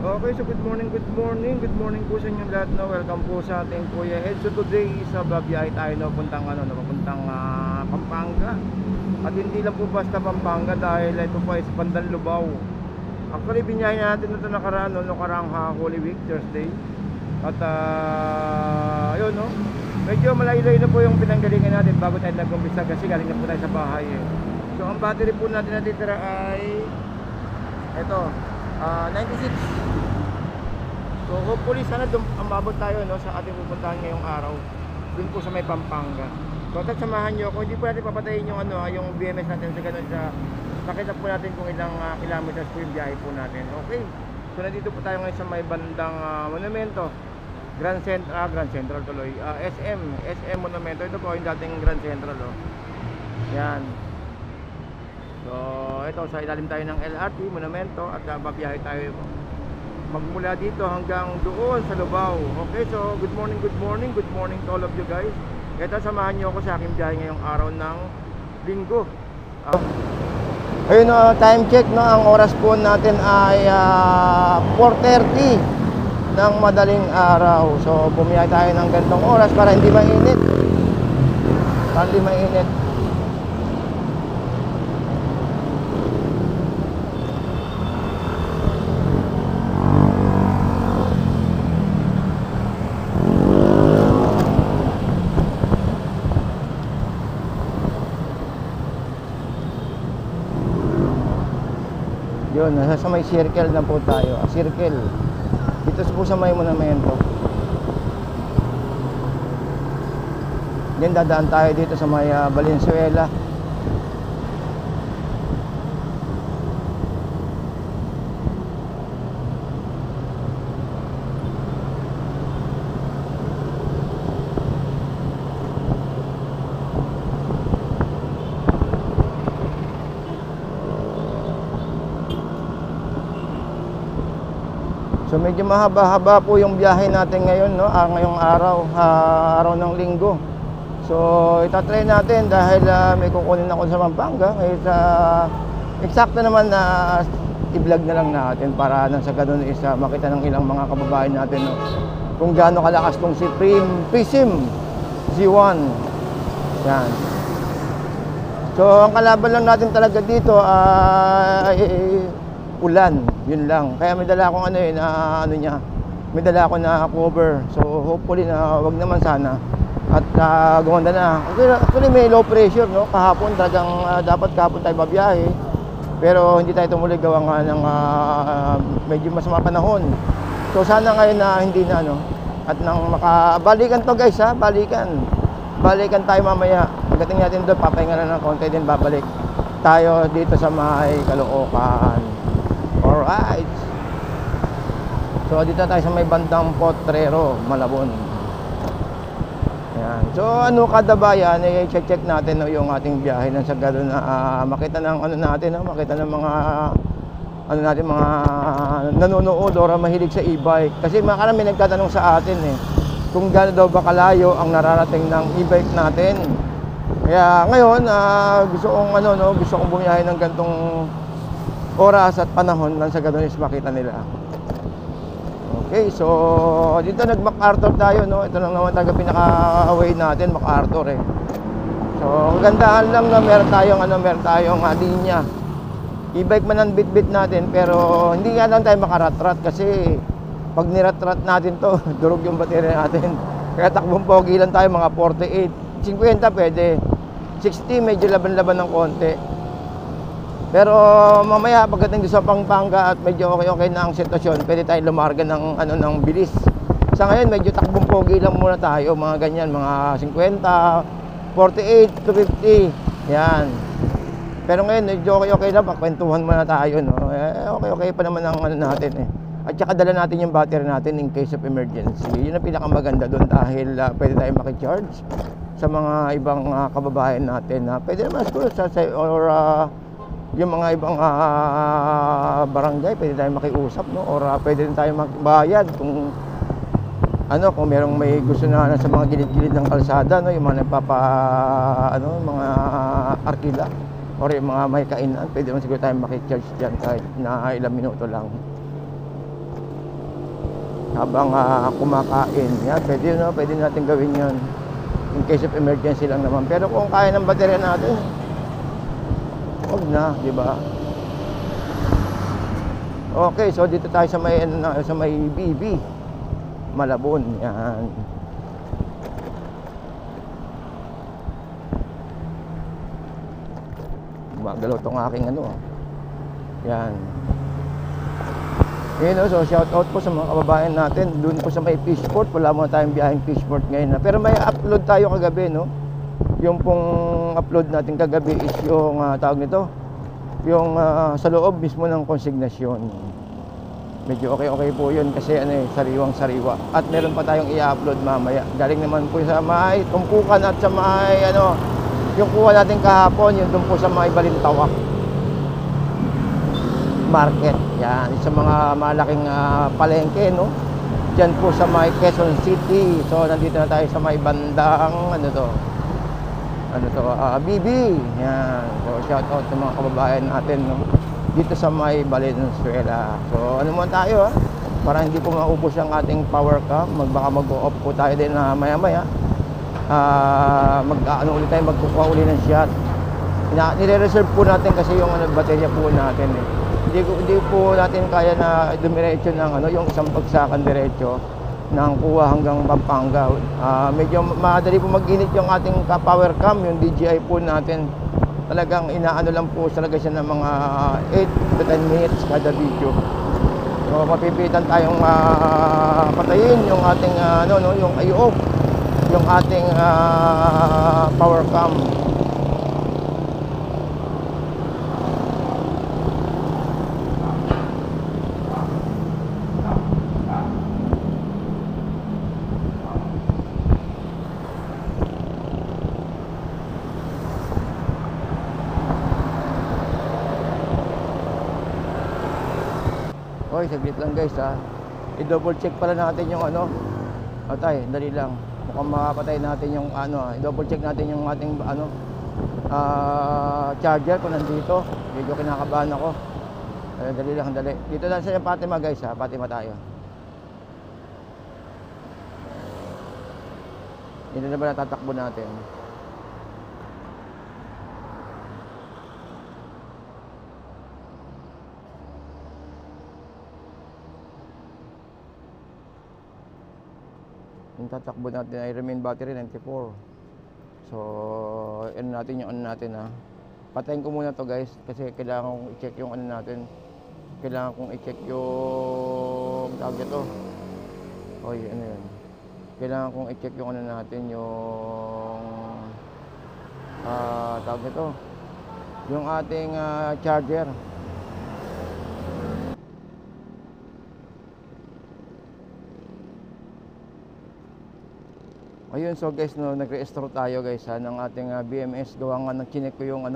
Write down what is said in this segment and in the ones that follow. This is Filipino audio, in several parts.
Okay, so good morning po sa inyong lahat, no? Welcome po sa ating Kuya Ed. So today is babiyahe tayo, no? Papuntang Pampanga. At hindi lang po basta Pampanga dahil ito po is Pandanlubao. Actually, binyahe natin ito nakaraan, no? Nakarang Holy Week, Thursday. At yun, no? Medyo malayo-layo na po yung pinanggalingan natin bago tayo nag-umpisa kasi galing na po tayo sa bahay, eh. So ang battery po natin natitira ay ito, 96. So hopefully sana umabot tayo, no, sa ating pupuntahan ngayong araw dun po sa may Pampanga. So samahan nyo ako. Hindi po natin papatayin yung yung BMS natin sa ganun, sa nakita po natin kung ilang kilometers po yung biyahe po natin. Okay, so nandito po tayo ngayon sa may bandang monumento, Grand Central tuloy, SM Monumento. Ito po yung dating Grand Central, oh. Yan. So ito, sa ilalim tayo ng LRT Monumento at babiyahe tayo magmula dito hanggang doon sa Lubao. Okay, so good morning to all of you guys. Ito, samahan nyo ako sa aking biyahe ngayong araw ng Linggo. Ayun, time check, no, ang oras po natin ay 4:30 ng madaling araw. So bumiyahe tayo ng ganitong oras para hindi mainit. Yun, nasa may circle na po tayo. Circle. Dito po sa may monumento. Yan, dadaan tayo dito sa may Valenzuela. So medyo mahaba-haba po yung biyahe natin ngayon, no? Ngayong araw ng Linggo. So itatry natin dahil may kukunin ako sa Pampanga. Eksakto naman na i-vlog na lang natin para nang sa ganun is makita ng ilang mga kababayan natin, no? Kung gaano kalakas tong si Prism Z1. Yan. So ang kalaban lang natin talaga dito ay ulan, yun lang. Kaya may dala akong may dala ako na cover. So hopefully na wag naman sana at gumanda na. Actually may low pressure, no, kahapon talagang dapat kahapon tayo babiyahe, pero hindi tayo tumuloy gawa nga ng medyo masama panahon. So sana ngayon na hindi na, no, at nang makabalikan to, guys, balikan tayo mamaya. Pagdating natin doon, papahinga na ng konti din, babalik tayo dito sa may Caloocan. Alright. So dito tayo sa may bandang Potrero, Malabon. Ayan. So kada bayan, i-check natin, no, yung ating biyahe nang sa gano'n na makita ng makita ng mga mga nanonood o mahilig sa e-bike. Kasi marami nagtatanong sa atin kung gaano daw ba kalayo ang nararating ng e-bike natin. Kaya ngayon gusto kong bumiyahe ng gantong oras at panahon nang sa gano'n is makita nila. Okay, so dito nag-MacArthur tayo, no. Ito lang naman talaga pinaka-way natin, MacArthur, eh. So kagandahan lang na meron tayong linya. E-bike man ang bit-bit natin, pero hindi nga lang tayo makaratrat kasi pag niratrat natin to, durog yung baterya natin. Kaya takbong pogi lang tayo, mga 48. 50 pwede. 60 medyo laban-laban ng konti. Pero mamaya pagdating sa Pampanga at medyo okay na ang sitwasyon, pwede tayong lumarga ng bilis. Sa ngayon medyo takbong pogi lang muna tayo, mga ganyan, mga 50, 48 to 50. Yan. Pero ngayon medyo okay na, pakwentuhan muna tayo, no. Okay pa naman ang natin, eh. At saka dala natin yung battery natin in case of emergency. Yun ang pinakamaganda doon dahil pwede tayong makicharge sa mga ibang kababayan natin. Pwede naman siguro yung mga ibang barangay, pwede tayong makiusap, no? Or pwede rin tayong magbayad kung kung merong may gusto na sa mga gilid-gilid ng kalsada, no? Yung mga mga arkila or yung mga may kainan, pwede naman siguro tayong makicharge dyan kahit na ilang minuto lang. habang kumakain. Yan, pwede, no? Pwede natin gawin yon in case of emergency lang naman. Pero kung kaya ng baterya natin, huwag na, di ba? Okay, so dito tayo sa may, sa may BB Malabon. Yan. Magalaw tong aking ano. Yan. Yun, so shout out po sa mga kababayan natin doon po sa may Fishport. Wala muna tayong biyaheng Fishport ngayon, pero may upload tayo kagabi, no? Yung pong upload natin kagabi is yung tawag nito, yung sa loob mismo ng konsignasyon. Medyo okay po yun kasi ano, sariwang sariwa. At meron pa tayong i-upload mamaya. Galing naman po sa may tumpukan at sa may ano, yung kuha natin kahapon, yung doon po sa may Balintawak Market. Yan, sa mga malaking palengke, no? Diyan po sa may Quezon City. So nandito na tayo sa may bandang BB. Yan. So shout out sa mga kababayan natin, no? Dito sa may Valenzuela. So ano muna tayo, para hindi po maubos ang ating power cam. Baka mag-off po tayo din na maya-maya. Ulit tayo, magkukuha uli ng shot. Nire-reserve po natin kasi yung baterya po natin, eh. Hindi po natin kaya na dumiretso ng yung isang bagsakan diretso ng kuha hanggang Pampanga. Medyo madali po mag-init yung ating power cam, yung DJI po natin. Talagang inaano lang po talaga siya ng mga 8 to 10 minutes kada video. So mapipitan tayong patayin yung ating yung i-off yung ating power cam. Okay, saglit lang guys, i-double check pala natin yung atay, dali lang. Mukhang makapatay natin yung i-double check natin yung ating charger kung nandito. Medyo kinakabahan ako. Dali lang, dali. Dito lang sa Fatima guys, Fatima tayo. Hindi na ba natatakbo natin? Yung tatakbo natin ay remain battery 94. So natin yung natin, patayin ko muna to guys kasi kailangan kong i-check yung natin. Kailangan kong i-check yung tawag ito. Yun. Kailangan kong i-check yung natin, yung tawag ito, yung ating charger. Ayun, so guys, nag-restore tayo guys ng ating BMS. Gawa nga ng chinek ko yung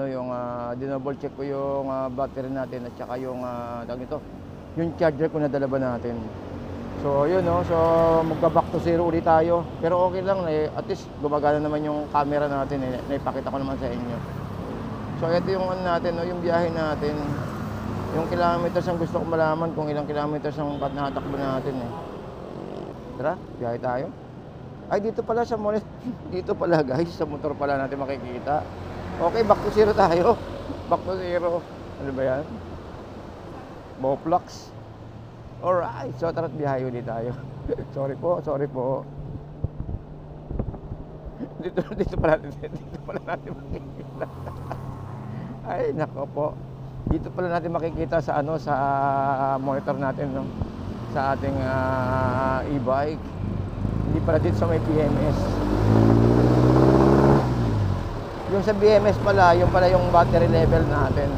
dinouble check ko yung battery natin at saka yung tawag ito, yung charger ko na dala ba natin. So yun, so magba-back to zero ulit tayo. Pero okay lang, at least gumagana naman yung camera natin, naipakita ko naman sa inyo. So ito yung natin, yung biyahe natin. Yung kilometers ang gusto ko malaman, kung ilang kilometers ang natakbo natin, Tara, biyahe tayo. Ay, dito pala sa mall. Dito pala guys, sa motor pala natin makikita. Okay, back to zero tayo. Back to zero. Ano ba yan? Boflux. Alright, so tara't biyahe ulit tayo. Sorry po. Dito pala natin makikita. Ay, nako po. Dito pala natin makikita sa sa monitor natin, no? Sa ating e-bike. Hindi pala dito sa may BMS. Yung sa BMS pala, yung pala yung battery level natin.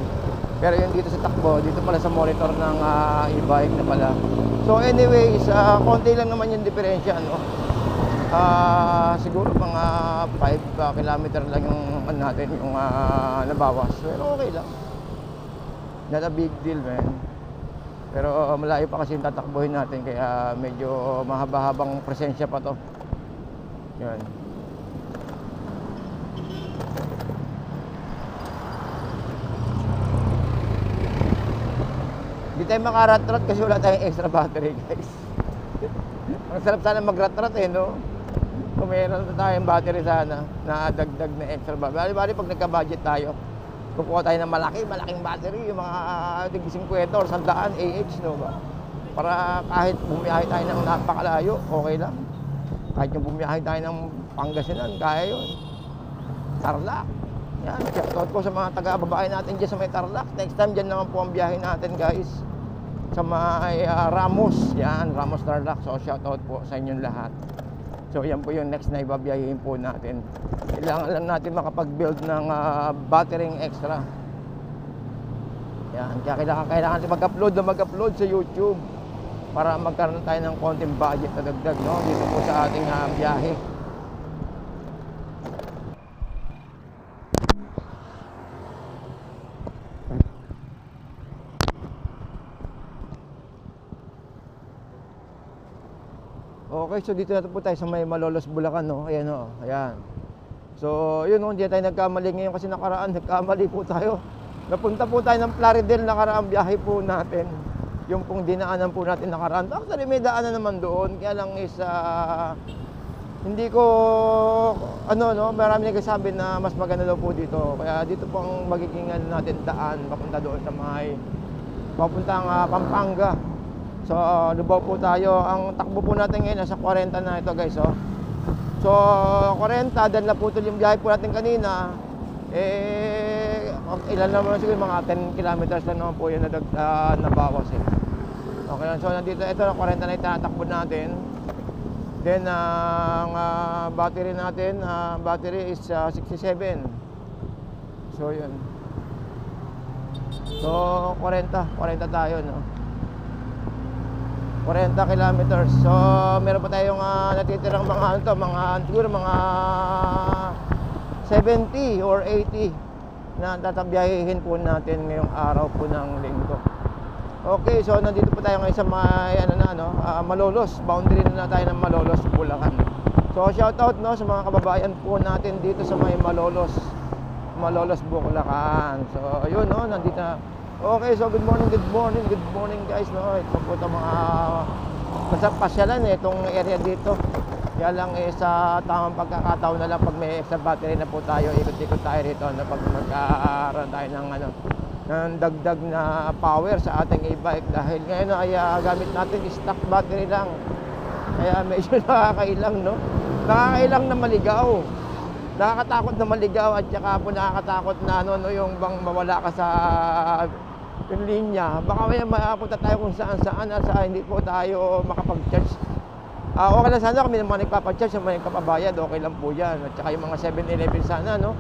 Pero yung dito sa takbo, dito pala sa monitor ng e-bike na pala. So anyways, konti lang naman yung diferensya, siguro mga 5 kilometer lang yung natin, yung nabawas. Pero okay lang. Not a big deal, man. Pero malayo pa kasi yung tatakbuhin natin, kaya medyo mahaba-habang presensya pa to. Yan. Hindi tayo makarat-rat kasi wala tayong extra battery guys. Ang sarap sana mag-rat-rat eh, no? Kung meron na tayong battery sana na dagdag na extra ba. Bali pag nagka-budget tayo, kukuha tayo ng malaking battery, yung mga 50 or 100 AH, no ba? Para kahit bumiyahe tayo ng napakalayo, okay lang. Kahit yung bumiyahe tayo ng Pangasinan, kaya yun. Tarlac. Yan, shoutout ko sa mga taga-babae natin dyan sa may Tarlac. Next time dyan naman po ang biyahe natin, guys. Sa may Ramos. Yan, Ramos Tarlac. So, shoutout po sa inyong lahat. So, yan po yung next na ibabiyahin po natin. Kailangan lang natin makapag-build ng battery extra. Yan, kaya kailangan natin mag-upload sa YouTube para magkaroon tayo ng konting budget na dagdag, no? Dito po sa ating biyahe. Okay, so dito na po tayo sa may Malolos, Bulacan, no? Ayan, no? Ayan. So, yun, no? Hindi tayo nagkamali ngayon kasi nakaraan, nagkamali po tayo. Napunta po tayo ng Plaridel, nakaraang biyahe po natin. Yung pong dinaanan po natin nakaraan. Actually, may daanan naman doon. Kaya lang is, hindi ko, no? Marami nagsasabi na mas maganda daw po dito. Kaya dito po ang magiging natin daan, papunta doon sa may, papuntang Pampanga. So, lubaw po tayo. Ang takbo po natin ngayon, nasa 40 na ito, guys, oh. So, 40, dahil naputol yung biyahe po natin kanina, ilan naman siguro, mga 10 kilometers lang naman po yun na nabawas, eh. Okay, so nandito, ito na 40 na itatakbo natin. Then, ang battery natin, battery is 67. So, yun. So, 40 tayo, no? 40 kilometers. So, meron pa tayong natitirang mga siguro mga 70 or 80 na tatabiyahin po natin ngayong araw po ng linggo. Okay, so nandito po tayo ngayon sa may Malolos. Boundary na tayo ng Malolos, Bulacan. So, shout out, no, sa mga kababayan po natin dito sa may Malolos, Bulacan. So, yun, no, nandito na. Okay, so good morning guys, no. Ito po itong mga pasyalan itong area dito. Kaya lang sa tamang pagkakataon na lang pag may extra battery na po tayo, ikot-ikot tayo rito na pag magkaroon tayo ng ng dagdag na power sa ating e-bike dahil ngayon ay gamit natin stock battery lang. Kaya medyo nakakailang, no. Nakakailang na maligaw. Nakakatakot na maligaw at saka po nakakatakot na yung bang mawala ka sa yung linya. Baka may mapunta tayo kung saan at hindi po tayo makapag-charge. Okay lang sana kami mga nagpapacharge, yung mga nagpapabayad, okay lang po yan. At saka yung mga 7-Eleven sana, no?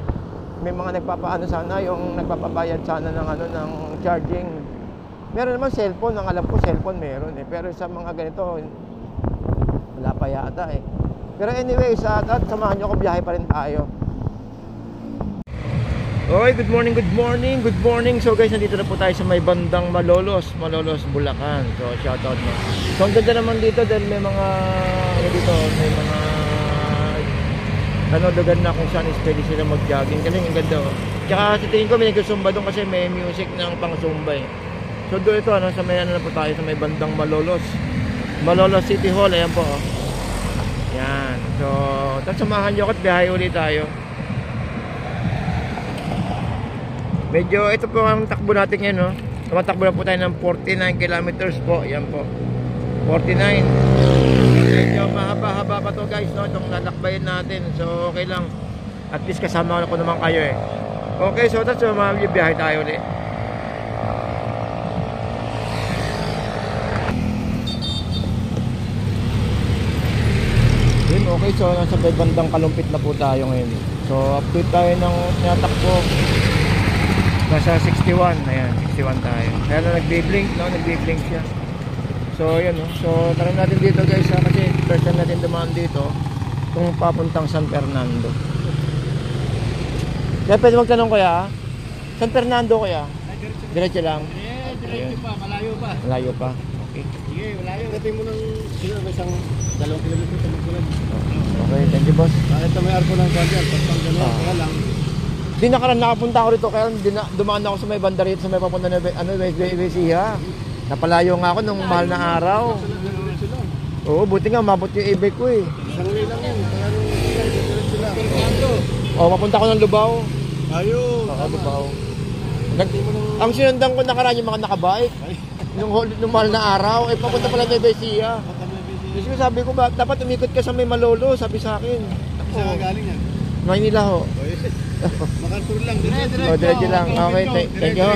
May mga sana, yung nagpapabayad sana ng charging. Meron naman cellphone, ang alam ko cellphone meron eh. Pero sa mga ganito, wala pa yata eh. Pero anyway, samahan nyo ko, biyahe pa rin tayo. Okay, good morning. So guys, nandito na po tayo sa may bandang Malolos, Bulacan. So shoutout mo. So ang ganda naman dito dahil may mga may mga lugar na kung saan is pwede sila mag-jogging. Kasi ang ganda, oh. Tsaka sa tingin ko may nag-zumba doon kasi may music ng pang-zumba eh. So doon ito, sa may na po tayo sa may bandang Malolos City Hall, ayan po, oh. Yan. So samahan nyo ako at biyahe ulit tayo. Medyo ito po ang takbo natin ngayon, no? Tumatakbo na po tayo ng 49 kilometers po. Yan po, 49. Medyo mahaba-haba pa to, guys, no? Itong lalakbayin natin. So okay lang, at least kasama ko naman kayo eh. Okay, so that's biyahe tayo ulit. Okay, so nasa bandang Kalumpit na po tayo ngayon. So update tayo ng tinatakbo. Nasa 61, ayan, 61 tayo. Kaya na nagbi-blink, no? Nagbi-blink siya. So, yun, no? So, tara natin dito, guys, kasi first time natin dumaan dito kung papuntang San Fernando. Kaya pwede magtanong, kuya, San Fernando, kuya? Diretso lang? Diretso pa, malayo pa. Okay. Sige, malayo. Dating mo ng isang 2 kilometro sa magkulan. Okay, thank you, boss. Ito may arko ng kanyal, pagpang gano'n, kaya lang. Di nakapunta ako rito, kaya dumaan ako sa may banda rito, sa may papunta na West Besiha. Napalayo nga ako nung mahal na araw. Oo, buti nga mabot yung e-bike ko eh. Isang way lang yun. Kaya nung diretso lang. Perfecto. Oh, papunta ko ng Lubao. Ayun. Oo, Lubao. Ang sinundan ko nakaraan yung mga nakabike. Nung mahal na araw, eh papunta pala na Besia. Kasi sabi ko, dapat umikot ka sa may Malolo, sabi sa akin. Saan ka galing yan? Maynila ho. Makartur lang. Diretso. Oh, diretso lang. Okay, thank you.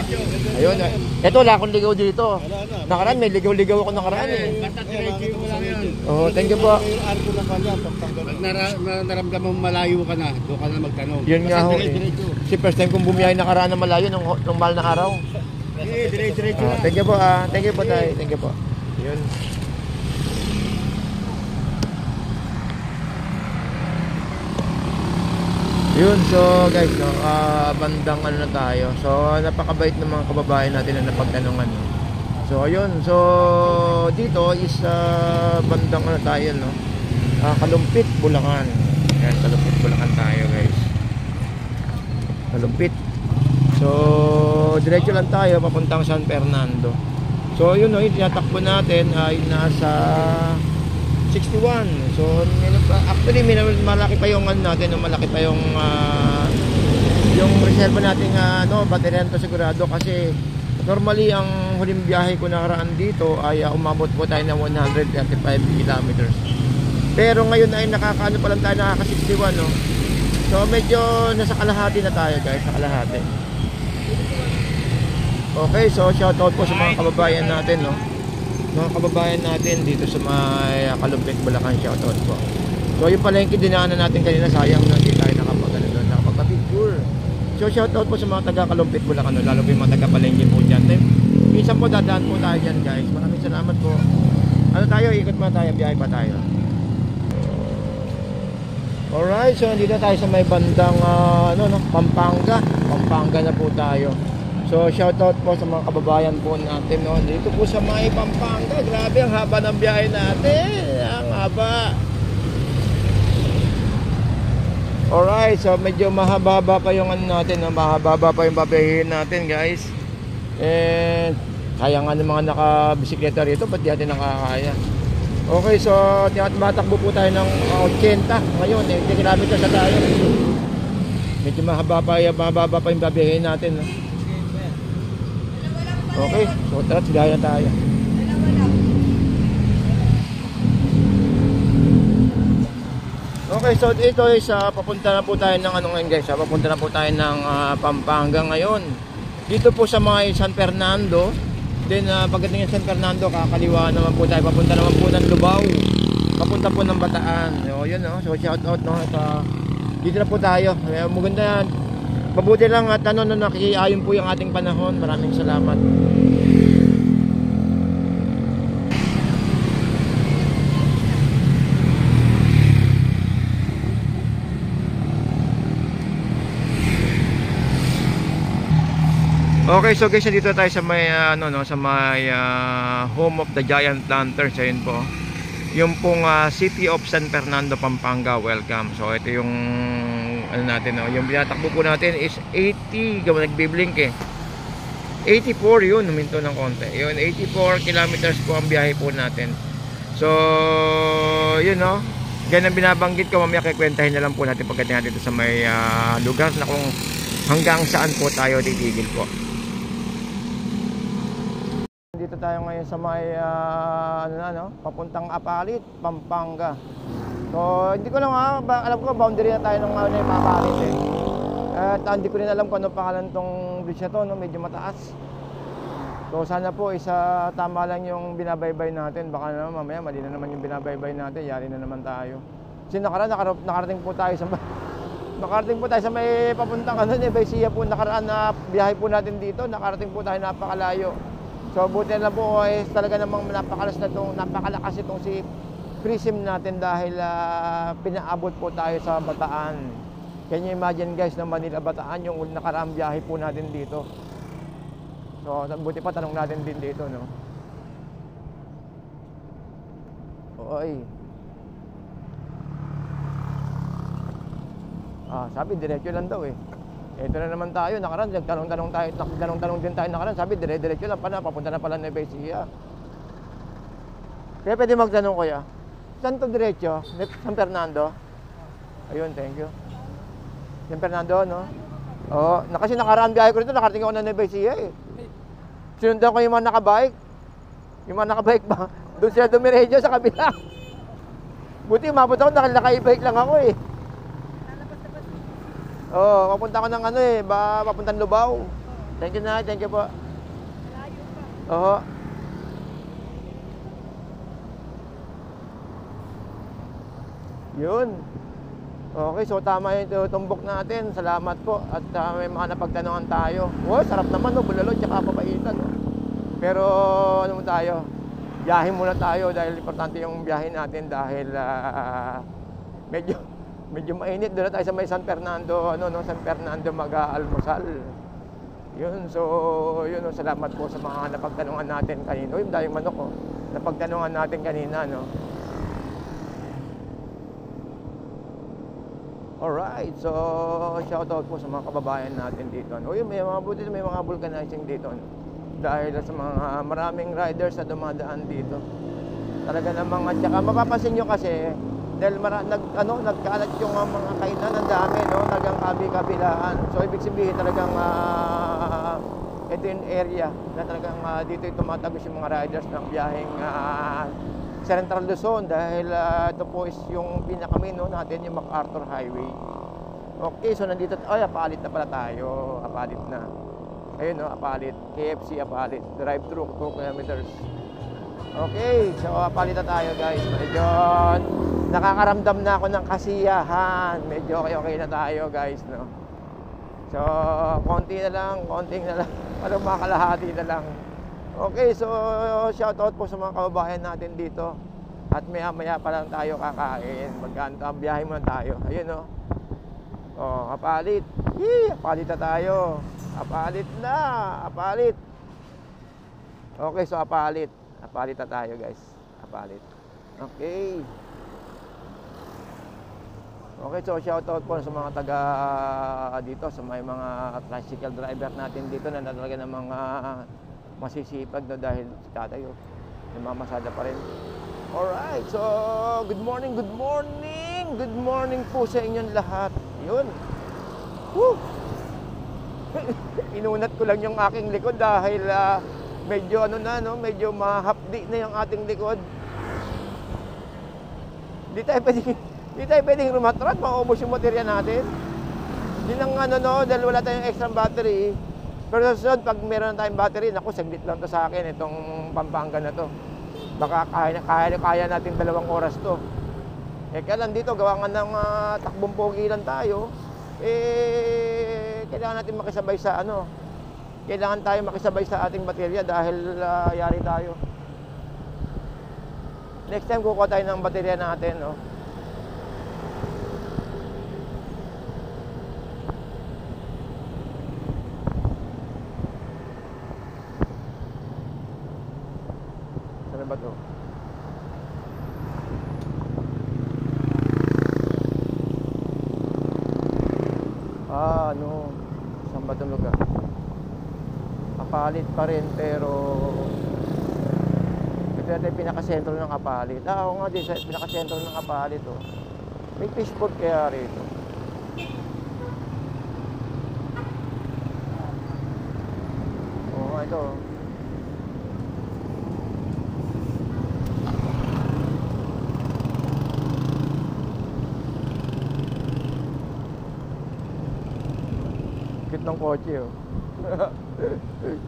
Ayun. Ito, wala akong ligaw dito. Nakaraan, may ligaw-ligaw ako nakaraan eh. Basta diretso mo lang yan. Oh, thank you po. Yung arko ng kanya, pag naramdaman mo malayo ka na, doon ka na magtanong. Yun nga ho Basta eh. diretso. Kasi first time kong bumiyahe nakaraan na malayo nung mahal na araw. Diretso lang. Thank you po. Thank you po tayo. Thank you po. Yun. Yun, so guys, no, bandang ano na tayo. So napakabait ng mga kababayan natin na napagtanungan. No? So ayun, so dito is bandang ano tayo, no? Kalumpit, Bulacan. Yan, Kalumpit, Bulacan tayo, guys. Kalumpit. So diretso lang tayo papuntang San Fernando. So yun, no, yung tinatakbo natin ay nasa 61. So actually malaki pa yung ano natin, malaki pa yung reserva nating baterya to sigurado kasi normally ang huling biyahe ko nakaraan dito ay umabot po tayo ng 135 kilometers. Pero ngayon ay nakakaano pa lang tayo, nakaka 61, no. So medyo nasa kalahati na tayo, guys, sa kalahati. Okay, so shoutout po sa mga kababayan natin, no. Mga kababayan natin dito sa may Kalumpit, Bulacan, shoutout po. So yung palengke dinaanan natin kanina, sayang na hindi tayo nakapagpicture. So shoutout po sa mga taga Kalumpit, Bulacan, lalo po yung mga taga palengke po dyan. Minsan po dadaan po tayo dyan, guys. Maraming salamat po. Ano tayo, ikot muna tayo, biyahe pa tayo. Alright, so nandito tayo sa may bandang Pampanga. Pampanga na po tayo. So shoutout po sa mga kababayan po natin, no? Dito po sa may Pampanga. Grabe ang haba ng biyahe natin. Ang haba. Alright, so medyo mahaba pa yung ano natin, no? Mahaba pa yung babayahin natin, guys. And kaya nga ng mga nakabisikleta rito, ba't di natin nakakaya? Okay, so matakbo po tayo ng 80 ngayon, 80 kilometers na tayo. Medyo mahaba pa yung babayahin natin, no? Okay, so tara, sigayan na tayo. Okay, so ito is papunta na po tayo ng ano ngayon, guys. Papunta na po tayo ng Pampanga ngayon. Dito po sa mga San Fernando. Then pagdating ng San Fernando, kakaliwa naman po tayo. Papunta naman po ng Lubao. Papunta po ng Bataan. So yun, no? So shout out, no? Dito na po tayo. Maganda yan. Mabuti lang at nakikiayon po yung ating panahon. Maraming salamat. Okay, so guys, dito tayo sa may sa may home of the giant lanterns. Ayun po. Yung pong City of San Fernando, Pampanga. Welcome. So ito yung ano natin, no? Yung binatakbo po natin is 80, nagbiblink eh. 84 yun, huminto ng konti. Yun, 84 kilometers po ang biyahe po natin. So, yun, no? Ganyan ang binabanggit ko, mamaya kikwentahin na lang po natin pagdating natin sa may lugar na kung hanggang saan po tayo titigil po. Dito tayo ngayon sa may papuntang Apalit, Pampanga. So hindi ko lang alam ko boundary na tayo ng Apalit eh. At hindi ko rin alam kung ano pangalan tong bridge na to, no? Medyo mataas. So sana po tama lang yung binabaybay natin. Baka naman mamaya mali na naman yung binabaybay natin, yari na naman tayo. Kasi nakarating po tayo sa may papuntang Besia po, nakaraan na biyahe po natin dito, nakarating po tayo napakalayo. So buti na po talaga namang napakalakas itong si Prism natin dahil pinaabot po tayo sa Bataan. Can you imagine, guys, na Manila Bataan yung nakaraang biyahe po natin dito. So buti pa tanong natin din dito, no. Oy. Sabi diretso lang daw eh. Ito na naman tayo, nakaraan, nagtanong din tayo nakaraan. Sabi diretso lang pala, papunta na pala na Besia. Kaya pwede magtanong, kuya. Saan to diretso? San Fernando? Ayun, thank you. San Fernando, no? Oo, kasi nakaraan biyahe ko rito, nakarating ako ng Nueva Ecija eh. Sinundan ko yung mga nakabike. Yung mga nakabike ba? Doon sila dumiretso sa kabila. Buti umabot ako, naka-e-bike lang ako eh. Oo, papunta ko ng ano eh, papuntang Lubao. Thank you na, thank you po. Oo. Yun. Okay, so tama yung tumbok natin. Salamat po. At may mga napagtanungan tayo. Wow, sarap naman no, bulalo tsaka papaitan. No? Pero ano mo tayo? Biyahe muna tayo dahil importante yung biyahe natin dahil medyo mainit. Doon na tayo sa may San Fernando, San Fernando mag-aalmusal. Yun, so yun, salamat po sa mga napagtanungan natin kanina. Yung daming manok ko. Napagtanungan natin kanina, no. Alright, so shoutout po sa mga kababayan natin dito. Uy, may mga vulcanizing dito. No? Dahil sa mga maraming riders na dumadaan dito. Talaga namang at saka mapapansin nyo kasi dahil nagkaalat yung mga kainan ng dami, no? Nagang kabi-kabilaan. So ibig sabihin talagang ito yung area na talagang dito yung tumatagos yung mga riders ng biyaheng Central Luzon dahil ito po is yung pinakamino natin, yung MacArthur Highway. Okay, so nandito, Apalit na pala tayo. Apalit na. Ayun, no, Apalit. KFC Apalit. Drive-thru, 2 kilometers. Okay, so Apalit na tayo guys. Medyo nakakaramdam na ako ng kasiyahan. Medyo okay na tayo guys, no. So, konting na lang. Parang makakalahati na lang. Okay, so shoutout po sa mga kababayan natin dito. At maya-maya pa lang tayo kakain. Magkanta, biyahe muna tayo. Ayun, no. Oh, Apalit. Apalit na tayo. Apalit na. Apalit. Okay, so Apalit. Apalit na tayo, guys. Apalit. Okay. Okay, so shoutout po sa mga taga dito, sa may mga tricycle driver natin dito na talaga ng mga masisipag na dahil si tatay namamasada pa rin. Alright, so good morning po sa inyong lahat. Yun. Woo! Inunat ko lang yung aking likod dahil medyo medyo mahapdi na yung ating likod. Di tayo pwedeng rumatrat, maubos yung materiya natin. Yun ang dahil wala tayong extra battery. Pero sa susunod, pag meron na tayong battery, naku, saglit lang to sa akin, itong Pampanga na to. Baka kaya natin 2 oras to. Kaya lang dito, gawa nga ng takbong pogi lang tayo, kailangan natin makisabay sa kailangan tayo makisabay sa ating baterya dahil yari tayo. Next time, kukuha tayo ng baterya natin, no? Ba to? Saan ba itong lugar? Apalit pa rin pero ito natin pinakasentro ng Apalit. Oo nga din, pinakasentro ng Apalit May fishport kaya rito. Oo nga ito. Ng kotse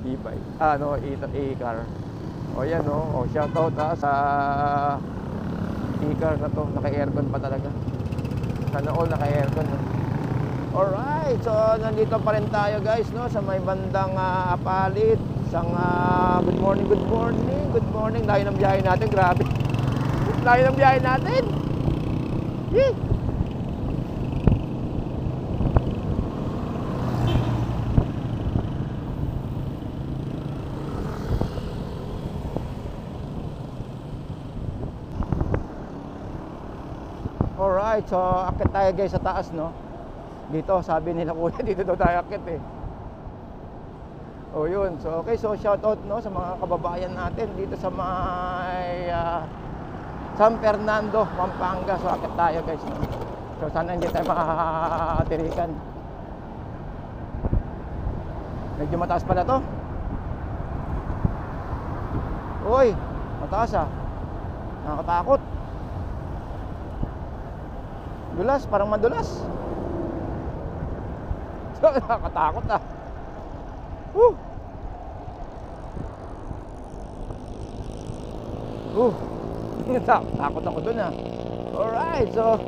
e-bike, e-car. Yan shoutout sa e-car na to, naka-aircon pa talaga. Sana all naka-aircon, no? Alright, so nandito pa rin tayo guys, no, sa may bandang Apalit. Good morning. Layo ng biyahe natin, grabe. Layo ng biyahe natin. Yee! Alright, so akit tayo guys sa taas, no? Dito, sabi nila kuya, dito daw tayo akit yun. So okay, so shout out, no, sa mga kababayan natin dito sa may San Fernando, Pampanga. So akit tayo guys, no? So sana hindi tayo makatirikan. Medyo mataas pala to. Uy, mataas ah. Nakakatakot. Dulas, parang madulas. So nakakatakot ah. Takot ako dun ah. Alright, so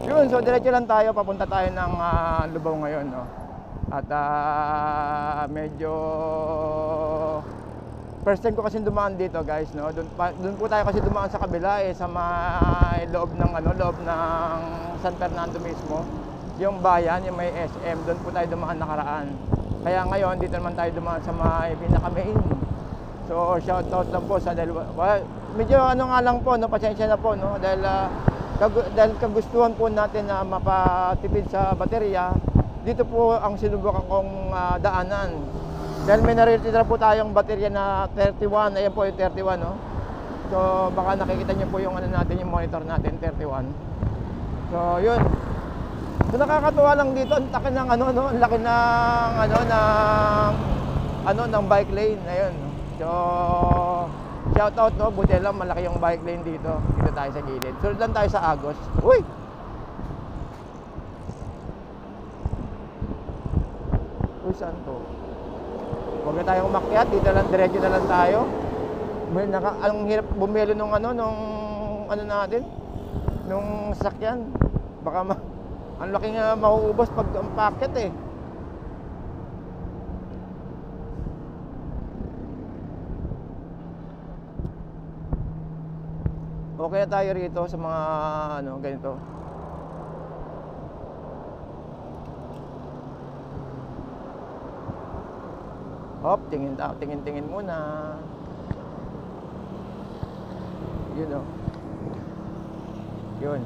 yun, so diretso lang tayo, papunta tayo ng Lubao ngayon, no? At medyo first time ko kasi dumaan dito guys, no? Doon po tayo kasi dumaan sa kabila sa may loob ng loob ng San Fernando mismo. Yung bayan, yung may SM, doon po tayo dumaan nakaraan. Kaya ngayon dito naman tayo dumaan sa may pinaka-main. So shout out lang po sa medyo nga lang po, no, pasensya na po, no, dahil kagustuhan po natin na mapatipid sa baterya. Dito po ang sinubukan kong daanan. Dahil may naritira po tayong baterya na 31, ayan po yung 31, no. So baka nakikita niyo po yung natin, yung monitor natin 31. So yun. So nakakatuwa lang dito, ang laki ng ang laki ng ng bike lane, ayun. So shout out, no, buti lang malaki yung bike lane dito. Dito tayo sa gilid. Sunod lang tayo sa Agos. Uy! Uy, saan to? Huwag na tayong umakyat, dito lang, diretso na lang tayo. Ang hirap bumelo nung natin, nung sasakyan. Baka ang laki nga mauubos pag ang packet eh. Okay na tayo rito sa mga ganito. Hop, tingin muna. Yun oh. Yun.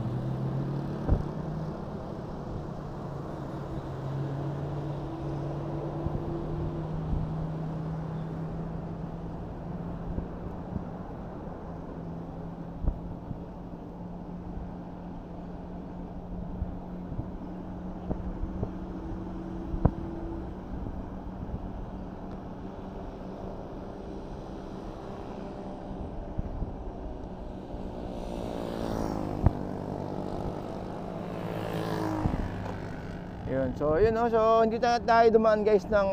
Yun. So yun, no? So hindi tayo dumaan guys ng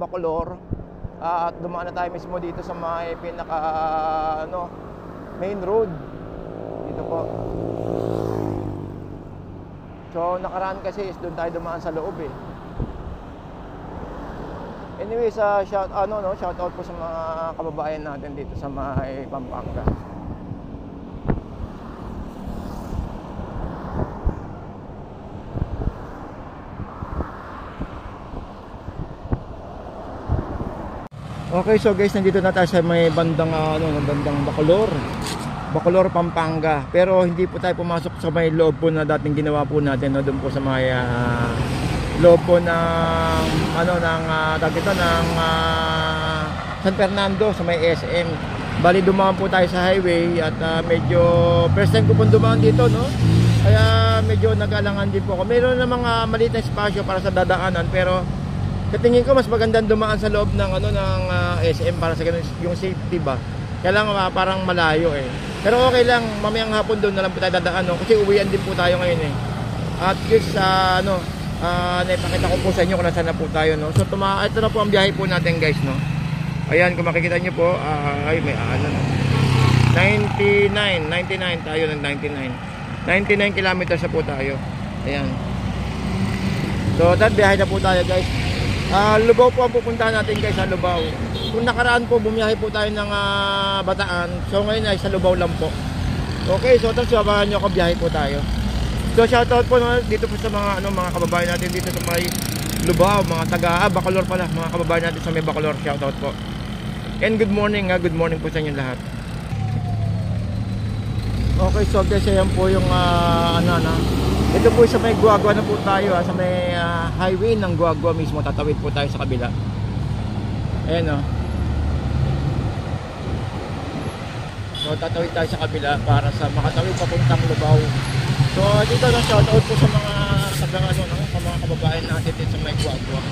Bacolor. At dumaan na tayo mismo dito sa may pinaka main road. Dito po. So nakaraan kasi is doon tayo dumaan sa loob eh. Anyway, shout out po sa mga kababayan natin dito sa may Pampanga. Okay, so guys, nandito na tayo sa may bandang bandang Bacolor, Pampanga. Pero hindi po tayo pumasok sa may loob po na dating ginawa po natin, no, doon po sa may loob po ng San Fernando sa may SM. Bali dumaan po tayo sa highway at medyo first time ko po dumaan dito, no. Kaya medyo nag-alangan din po ako. Mayroon na mga maliit na espasyo para sa dadaanan, pero sa tingin ko mas magandang dumaan sa loob ng SM para sa ganun yung safety ba. Kaya lang parang malayo eh. Pero okay lang, mamayang hapon doon na lang po tayo dadaan, no? Kasi uwian din po tayo ngayon eh. At least naipakita ko po sa inyo kung nasaan na po tayo, no. So ito na po ang biyahe po natin guys, no. Ayan, kung makikita nyo po, ay may 99 tayo ng 99 kilometers na po tayo. Ayan. So biyahe na po tayo guys. Lubao po ang pupuntahan natin guys, sa Lubao. Kung nakaraan po, bumiyahe po tayo ng Bataan. So ngayon ay sa Lubao lang po. Okay, so tapos sabahan nyo ako, biyahe po tayo. So shoutout po dito po sa mga kababayan natin dito sa may Lubao, mga taga Bacolor pala, mga kababayan natin sa may Bacolor, shoutout po. And good morning po sa inyo lahat. Okay, so guys, ayan po yung ito po sa may Guagua na po tayo, sa may highway ng Guagua mismo. Tatawid po tayo sa kabila. Ayan o. So tatawid tayo sa kabila para sa makatawid papuntang Lubao. So dito na shoutout po sa mga tagang ano, no, sa mga kababayan natin dito sa may Guagua.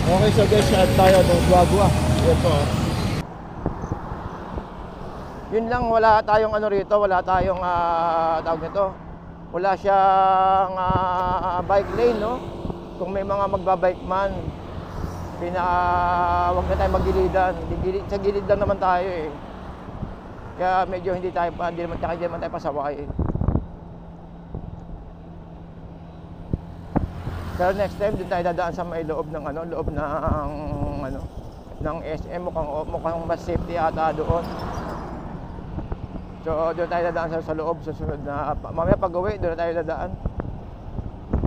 Okay, so guys, shot tayo ng Guagua. Yan po. Yun lang, wala tayong ano rito, wala tayong tawag nito. Wala siyang bike lane, no? Kung may mga magbabike man, wag na tayo maggilidan. Sa gilid lang naman tayo eh. Kaya medyo hindi naman tayo pasaway. Pero next time din tayo dadaan sa may loob ng ng SM, mukhang mas safety ata doon. So doon tayo dadaan sa loob, susunod na mamaya pag-uwi doon tayo dadaan.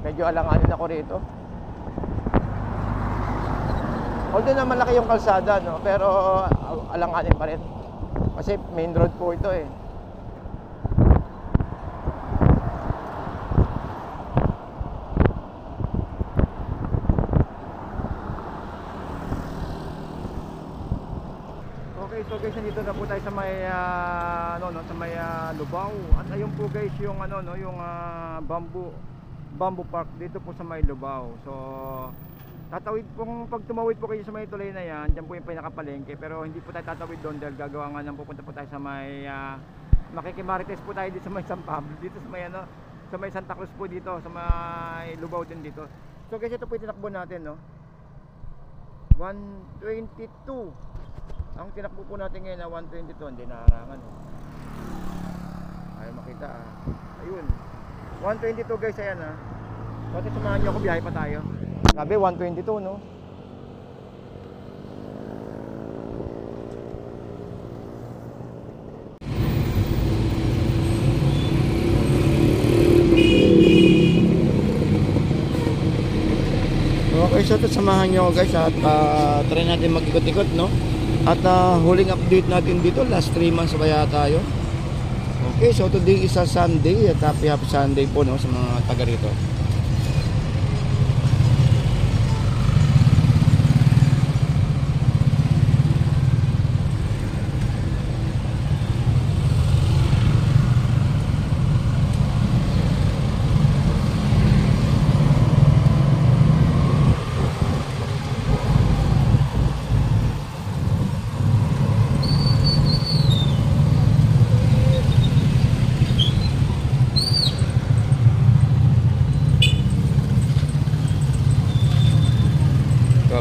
Medyo alanganin ako rito. Although na malaki yung kalsada, no, pero alanganin pa rin. Kasi main road po ito eh. Okay, so guys, nandito na po tayo sa may sa may Lubao. At ayun po guys yung yung bamboo park dito po sa may Lubao. So tatawid pong pag tumawid po kayo sa may tulay na yan, diyan po yung pinakapalengke, pero hindi po tayo tatawid doon dahil gagawa nga ng pupunta po tayo sa may makikimarites po tayo dito sa may San Pablo, dito sa may sa may Santa Cruz po dito, sa may Lubao din dito. So guys, ito po yung tinakbo natin, no. 122. Ang tinakbo po natin ngayon na 122, hindi naharangan. Ayaw makita Ayun. 122 guys, ayan Bakit samahan nyo ako, biyahe pa tayo. Sabi 122, no? Okay, so samahan nyo guys at try natin mag-ikot-ikot, no? At huling update natin dito, last 3 months kaya tayo. Okay, so today is a Sunday at happy Sunday po, no, sa mga taga rito.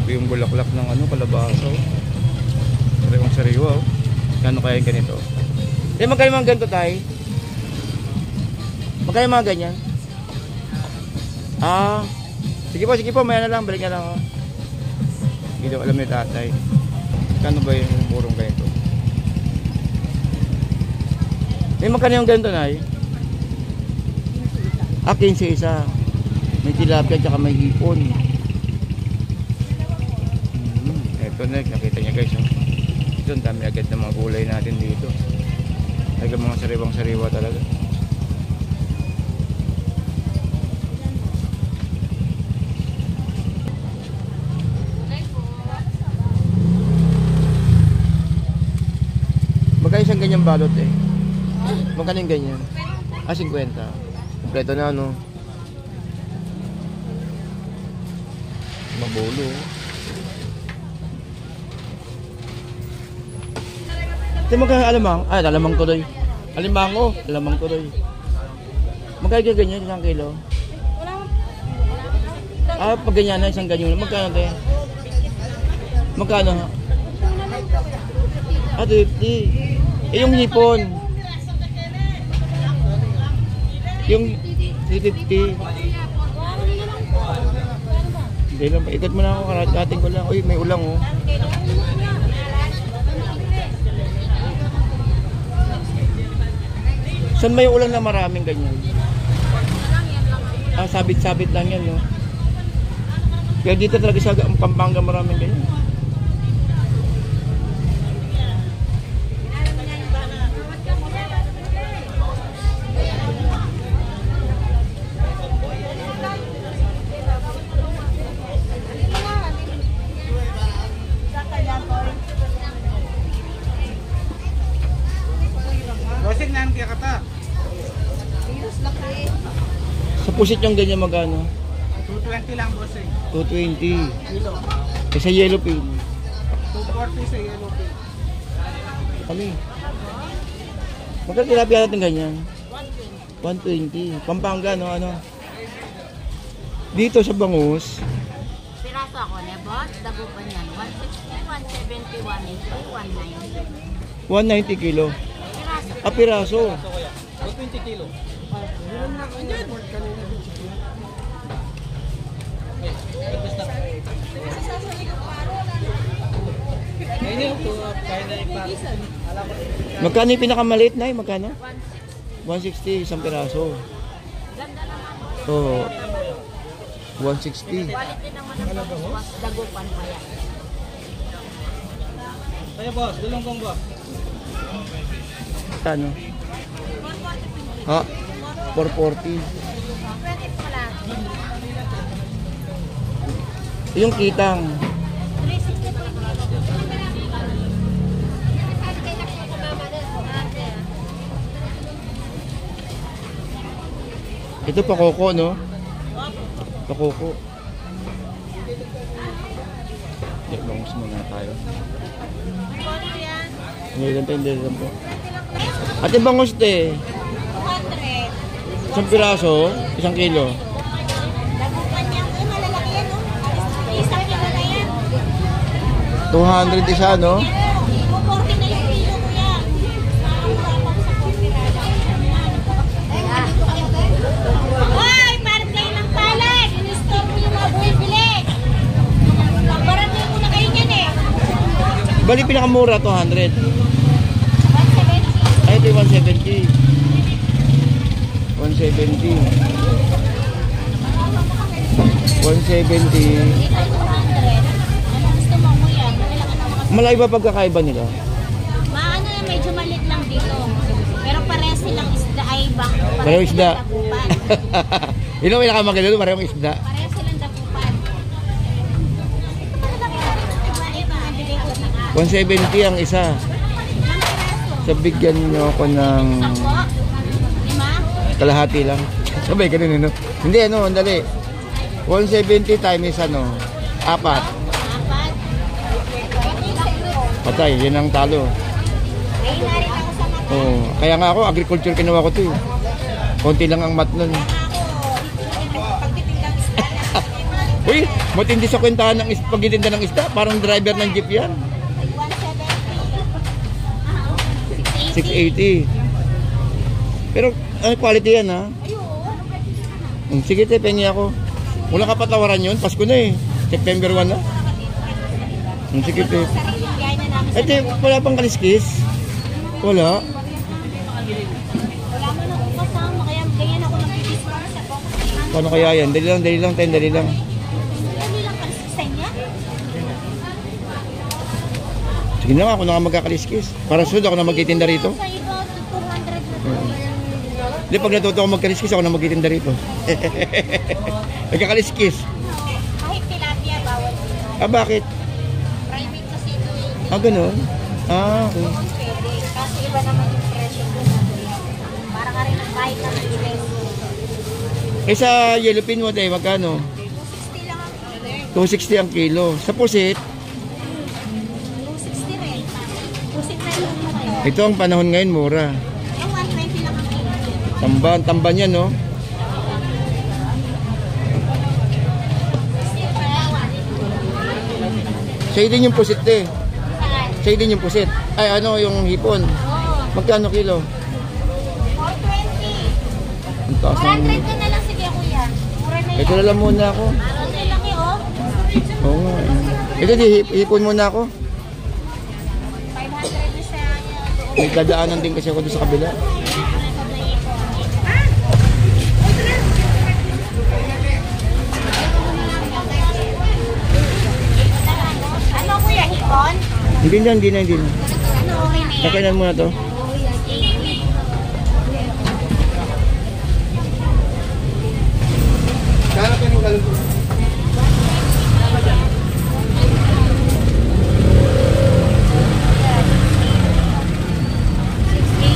Yung bulaklak ng kalabaso. Sariwang sariwa, oh. Kano kaya yung ganito? Magkano mga ganito tayo? Magkano mga ganyan? Sige po, maya na lang, balik na lang, oh. Hindi daw alam ni tatay. Kano ba yung purong ganito? Magkano yung ganito, nay? 15 isa. May tilapia at may hipon. Ito na, nakita niya guys, ito ang dami agad ng mga gulay natin dito. Ay mga sariwang sariwa talaga. Magkano isang ganyang balot eh? Magkano yung ganyan? 50. Kompleto na, no? Mabulo. Ito magkano alamang? Alamang tuloy. Alimango, alamang tuloy. Magkano ganyan, 1 kilo? Pag ganyan na, isang ganyan. Magkano tayo? Magkano? 50. Yung hipon. Yung 350. Hindi lang, ikot mo na ako, karating ko lang. Uy, may ulang, oh. Saan may ulan na maraming ganyan? sabit-sabit lang yan, no? Kaya dito talaga sa Pampanga maraming ganyan. Bossing nan kaya kata. Sa pusit yung ganyan magano? 220 lang bossing. 220. Kilo. Eh sa yellow pin. 240 sa yellow pin. Kami. Magkano tilapia natin ganyan? 120. Pampanga, no? Ano? Dito sa Bangus, Piraso ako, nebot, dagupan yan. 160, 170, 180, 190. 190 kilo. Piraso. Ah, piraso. 20 kilo. Magkano yung pinakamaliit na magkano? 160 isang piraso. Ganda naman. Oo. 160. Quality naman ang mas dagupan pa yan. Kaya boss, dulong kong boss. Ano? Ha? 440. 20 pala. Yung kitang. 360 po yung Ito pakoko, no? Pakoko. Bangus muna tayo. Hindi lang po. Ate bangus te. 200. Isang piraso, isang kilo. Dagupan niya. Ay, malalaki yan, no? Isang kilo na yan. 200 isa, no? 240 na yung kilo ko yan. Makakuha pa ko sa 40 na. Hoy! Parang kayo ng palad! In-store mo yung mga bumibili. Pagbarangay ko na kayo niyan eh. Bali pinakamura 200. 170. Ay, ito yung 170. 170. 170. Dito 200. Ano gusto mo mo yan? Malaki na mga... Malaki ba pagkakaiba nila? Maano yan, medyo malit lang dito. Pero parehas silang isda ay bang. Parehong isda. silang dagupan. Yun ang pinakamaganda doon, parehong isda. Parehas silang dagupan. Ito malaki na rin. Iba, nabili ko na nga. 170 ang isa. Ilang piraso? So bigyan nyo ako ng Sampo? 5? kalahati lang. Sabay ganun, no? Hindi, ano, dali. 170 times ano, 4. 4? Patay, yun ang talo. Ay, narin ako sa mata. Oo. Kaya nga ako, agriculture kinuha ko to eh. Konti lang ang mat nun. Pagtitindag isda lang. Uy, matindi sa kwentahan ng pagtitinda ng isda. Parang driver ng jeep yan. 170. 680. Pero, ano quality yan ha? Sige te, pengi ako. Wala ka patawaran yun, Pasko na eh. September 1 na. Sige te. Sariling biyay na namin sa Ate, wala pang kaliskis? Wala. wala man akong kasama, kaya ganyan ako nag-discount sa box. Paano kaya yan? Dali lang, tayo, dali lang. Hindi lang kaliskisan niya. Sige na nga, ako na nga magkakaliskis. Para sunod ako na magtitinda rito. Sa iba, 200 na po. Hindi, pag natuto ako magkaliskis, ako na magtitinda rito. Magkakaliskis. Kahit tilapia, bawal dito. Ah, bakit? Private kasi ito eh. Ah, ganun? Ah, okay. Pwede. Kasi iba naman yung presyo doon. Para ka rin ang kahit na ng Eh sa yellow pin mo tayo, magkano? 260 lang ang kilo. 260 ang kilo. Sa pusit, 260 rin. Pusit na lang mo kayo. ito ang panahon ngayon, mura. Yung 120 lang ang kilo. Tamban yan, no? Sa'yo din yung pusit, eh. Saan? Sa'yo din yung pusit. Ay, ano, yung hipon. Oo. Magkano kilo? 420. Ang taas ng... 400 ka na lang, sige kuya. Mura na yan. Ito na lang muna ako. Ang laki oh. Oo nga. Ito, hipon muna ako. 500 na siya. May dadaanan din kasi ako doon sa kabila. Hindi na. Ano, okay na yan? Kakainin muna to. Kaya pa yung galong.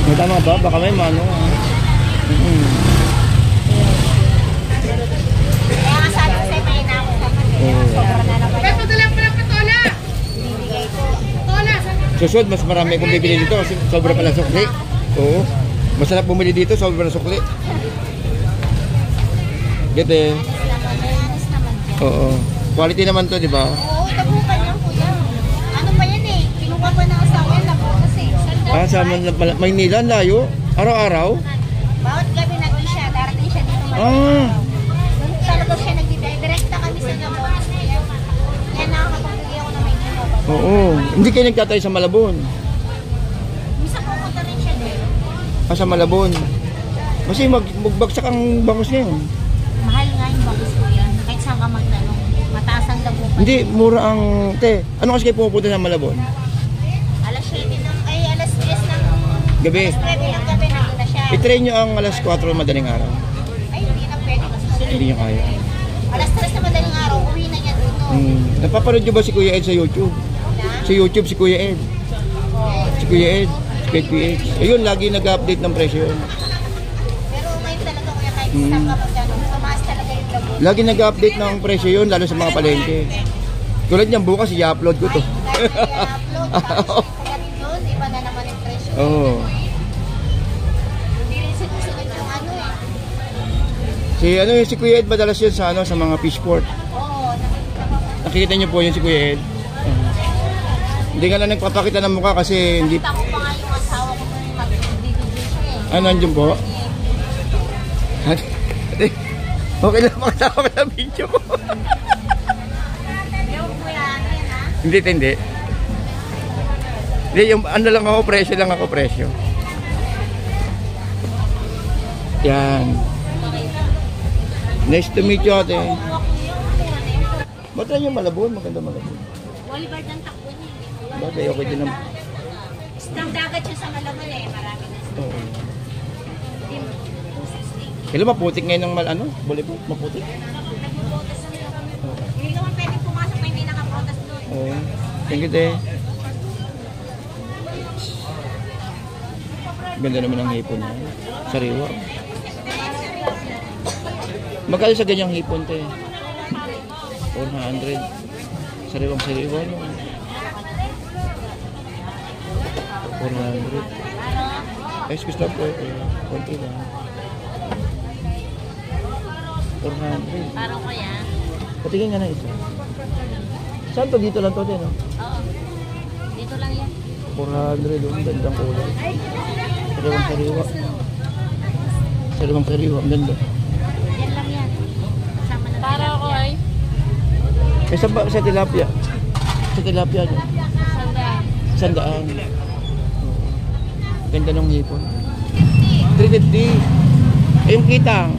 May tama ba? Baka may mano. Kaya nga sabi ko sa'yo, may inako ka man. Sobra na naman. Pero lang pala patola! Bibigay ko. Patola! Susunod, mas marami akong bibili dito kasi sobra pala sukli. Oo. Masarap bumili dito, sobra na sukli. Get eh. Honest naman. Oo. Quality naman to, di ba? Oo, tabukan yan kuya. Ano pa yan eh? Kinuha pa ng asawa yan, nabukas eh. Ah, sa Maynila, layo. Araw-araw. Bawat gabi nandun siya, darating siya dito. Ah. Doon talaga siya nagdidaya. Direkta kami sa Nabonas. Yan nakakapagbigay ako ng Maynila. Oo. Hindi kayo nagtatay sa Malabon. Misa pumunta rin siya din. Ah, sa Malabon. Kasi magbagsak ang bangos niya yun. Mahal nga yung bangus ko yan. Kahit saan ka magtanong. Mataas ang dabukan. Hindi, mura ang... Te, ano kasi kayo pupunta sa Malabon? Alas 7 ng... Ay, alas 10 ng... Gabi. Alas 9 ng gabi nandun na siya. I-train nyo ang alas 4 madaling araw. Ay, hindi na pwede kasi. Hindi nyo kaya. Alas 3 na madaling araw, uwi na niya dito. Napapanood nyo ba si Kuya Ed sa YouTube? Na? Sa YouTube si Kuya Ed. Si Kuya Ed. Si KPH. Ayun, lagi nag-update ng presyo. Pero ngayon talaga kuya, kahit saan ka magtanong, tumaas talaga yung dabukan. Lagi nag-update ng presyo yun, lalo sa mga palengke. Tulad niyan, bukas i-upload ko to. Kahit i-upload, tapos kaya rin yun, iba na naman yung presyo. Oo. Hindi rin sinusunod yung ano eh. Si Kuya Ed madalas yun sa sa mga fish port. Oo, nakikita ko. Nakikita niyo po yun si Kuya Ed. Hindi nga lang nagpapakita ng mukha kasi hindi... Nakita ko pa nga yung asawa ko nung mag-video siya eh. Ano, nandiyan po? Ate, okay lang makasama sa video ko. Yung kuya, ano yan ha? Hindi. Hindi, yung ano lang ako, presyo. Yan. Nice to meet you, ate. Ba't lang yung Malabon? Maganda Malabon. Oliver ng takbo niya. Bagay, okay din naman. Isang dagat siya sa Malaman eh, marami na. Oo. Team 260. Kailan maputik ngayon ng Bollywood? Maputik? Nagpo-protest na kami. Hindi naman pwede pumasok na hindi nakaprotest doon. Oo. Thank you, te. Ganda naman ang hipon niya. Sariwa. Magkano sa ganyang hipon, te? 400. Sariwang-sariwa, no? 400. Excuse lang po, konti lang. 400. Parang kaya? Patingin nga na ito. Saan to? Dito lang to, te, no? Oo. Dito lang yan. 400, ang gandang kulay. Sariwang-sariwa. Sariwang-sariwa, ang ganda. Yan lang yan. Kasama na. Para ako ay? Eh, sa tilapia? Sa tilapia, no? Sandaan. 100. Ganda ng hipon. 350. Eh, yung kitang.